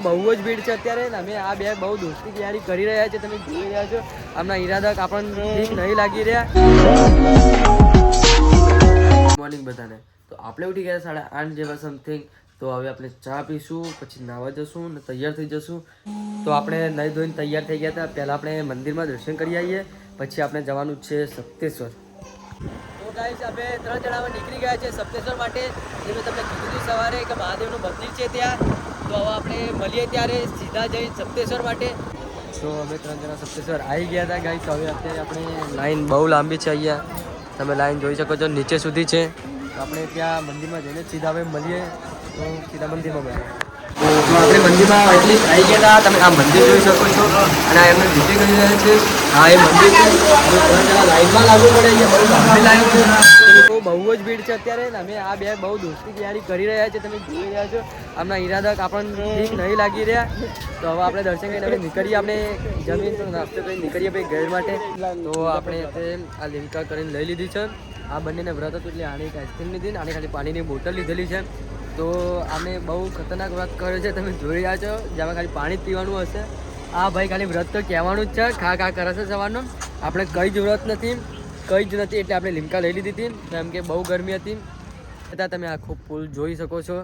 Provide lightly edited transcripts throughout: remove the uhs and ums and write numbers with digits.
બહુ જ ભીડ છે અત્યારે અમે આ બે બહુ દોસ્તી તૈયારી કરી રહ્યા છે. તમે જોઈ રહ્યા છો આમના ઈરાદા આપણને ઠીક નહીં લાગી રહ્યા. મોર્નિંગ બધાને તો આપણે ઉઠી ગયા 8:30 જેવા સમથિંગ. તો હવે આપણે ચા પીશું, પછી નાવા જશું ને તૈયાર થઈ જશું. તો આપણે નહીં ધોઈને તૈયાર થઈ ગયા હતા. પહેલાં આપણે મંદિરમાં દર્શન કરી આવીએ, પછી આપણે જવાનું છે સપ્તેશ્વર. તો ગાઈસ અમે 3 જણામાં નીકળી ગયા છે સપ્તેશ્વર માટે. જે મેં તમને કીધું હતું સવારે કે મહાદેવનું મંદિર છે ત્યાં. તો હવે આપણે મળીએ ત્યારે સીધા જઈ સપ્તેશ્વર માટે. તો અમે 3 જણા સપ્તેશ્વર આવી ગયા હતા ગાઈસ. હવે અત્યારે આપણે લાઈન બહુ લાંબી છે અહીંયા, તમે લાઈન જોઈ શકો છો નીચે સુધી છે. તો આપણે ત્યાં મંદિરમાં જઈને સીધા હવે મળીએ. તો સીધા મંદિરમાં મળીએ. તો આપણે મંદિરમાં એટલી આવી ગયા હતા. તમે આ મંદિર જોઈ શકો છો અને એમને ડ્યુટી કરી રહ્યા છે. હા એ મંદિર છે. લાઈનમાં લાગવું પડે, અહીંયા બહુ લાંબી લાઈન છે. લોકો બહુ જ ભીડ છે અત્યારે. અમે આ બે બહુ દોસ્તી તૈયારી કરી રહ્યા છે. તમે જોઈ રહ્યા છો આમના ઈરાદા આપણને ઠીક નહીં લાગી રહ્યા. તો હવે આપણે દર્શન કરીને હવે નીકળીએ. આપણે જમીન તો નાસ્તો કરીને નીકળીએ ભાઈ ઘર માટે. તો આપણે આ લીમકા કરીને લઈ લીધી છે. આ બંનેને વ્રત હતું એટલે આને એક આઈસ્ક્રીમ લીધી ને આને ખાલી પાણીની બોટલ લીધેલી છે. તો આને બહુ ખતરનાક વ્રત કર્યો છે. તમે જોઈ રહ્યા છો જેમાં ખાલી પાણી જ પીવાનું હશે. આ ભાઈ ખાલી વ્રત તો કહેવાનું જ છે, ખા કરે છે સવારનું. આપણે કંઈ જ વ્રત નથી, કંઈ જ નથી. એટલે આપણે લીમકા લઈ લીધી હતી કેમ કે બહુ ગરમી હતી. છતાં તમે આખો પુલ જોઈ શકો છો.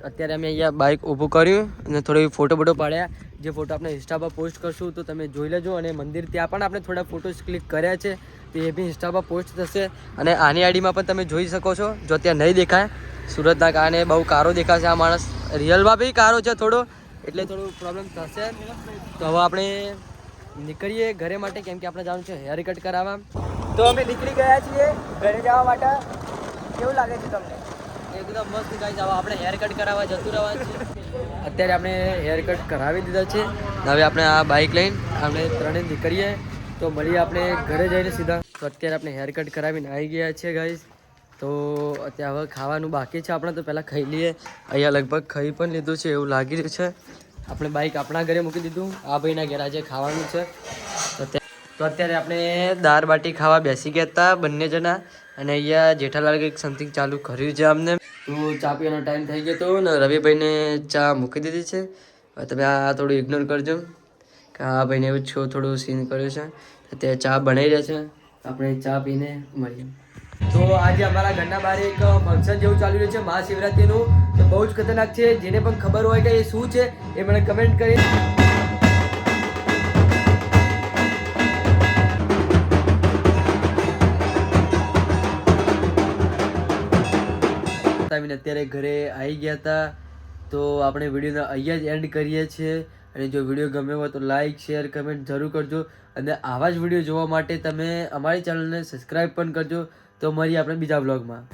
અત્યારે અમે અહીંયા બાઇક ઊભું કર્યું અને થોડી ફોટો પાડ્યા. જે ફોટો આપણે ઇન્સ્ટા પર પોસ્ટ કરશું તો તમે જોઈ લેજો. અને મંદિર ત્યાં પણ આપણે થોડા ફોટોસ ક્લિક કર્યા છે, તો એ બી ઇન્સ્ટા પર પોસ્ટ થશે. અને આની આઈડીમાં પણ તમે જોઈ શકો છો. જો ત્યાં નહીં દેખાય, સુરતના કારણે બહુ કારો દેખાશે આ માણસ. રિયલમાં બી કારો છે થોડો, એટલે થોડું પ્રોબ્લેમ થશે. તો હવે આપણે નીકળીએ ઘરે માટે, કેમ કે આપણે જવાનું છે હેર કટ કરાવવા. તો અમે નીકળી ગયા છીએ ઘરે જવા માટે. કેવું લાગે છે તમને? એકદમ મસ્ત ગાઈસ. હવે આપણે હેર કટ કરાવવા જતું રહેવાનું છે. અત્યારે આપણે હેર કટ કરાવી દીધા છે. હવે આપણે આ બાઇક લઈને આપણે ત્રણે નીકળીએ. તો મળીએ આપણે ઘરે જઈને સીધા. તો અત્યારે આપણે હેર કટ કરાવીને આવી ગયા છીએ ગાઈસ. તો અત્યારે હવે ખાવાનું બાકી છે આપણે, તો પહેલાં ખાઈ લઈએ. અહીંયા લગભગ ખાઈ પણ લીધું છે એવું લાગી રહ્યું છે. આપણે બાઇક આપણા ઘરે મૂકી દીધું. આ ભાઈના ઘરે આજે ખાવાનું છે. તો અત્યારે આપણે દાળ બાટી ખાવા બેસી ગયા હતા બંને જણા. અને અહીંયા જેઠાલાલ કંઈક સમથિંગ ચાલુ કર્યું છે અમને. તો ચા પીવાનો ટાઈમ થઈ ગયો હતો ને રવિભાઈને ચા મૂકી દીધી છે. તમે આ થોડું ઇગ્નોર કરજો કે આ ભાઈને એવું છો થોડું સીન કર્યું છે. અત્યારે ચા બનાવી રહ્યા છે, આપણે ચા પીને મળીએ. તો આજે અમારા ઘરના બહાર એક ફંક્શન જેવું ચાલી રહ્યું છે મહાશિવરાત્રિનું. તો બહુ જ ખતરનાક છે. જેને પણ ખબર હોય કે એ શું છે એ મને કમેન્ટ કરી. અત્યારે ઘરે આવી ગયા હતા. તો આપણે વિડીયોને અહીંયા જ એન્ડ કરીએ છીએ. અને જો વિડીયો ગમ્યો હોય તો લાઇક શેર કમેન્ટ જરૂર કરજો. અને આવા જ વિડીયો જોવા માટે તમે અમારી ચેનલને સબસ્ક્રાઈબ પણ કરજો. તો મળીએ આપણે બીજા વ્લોગમાં.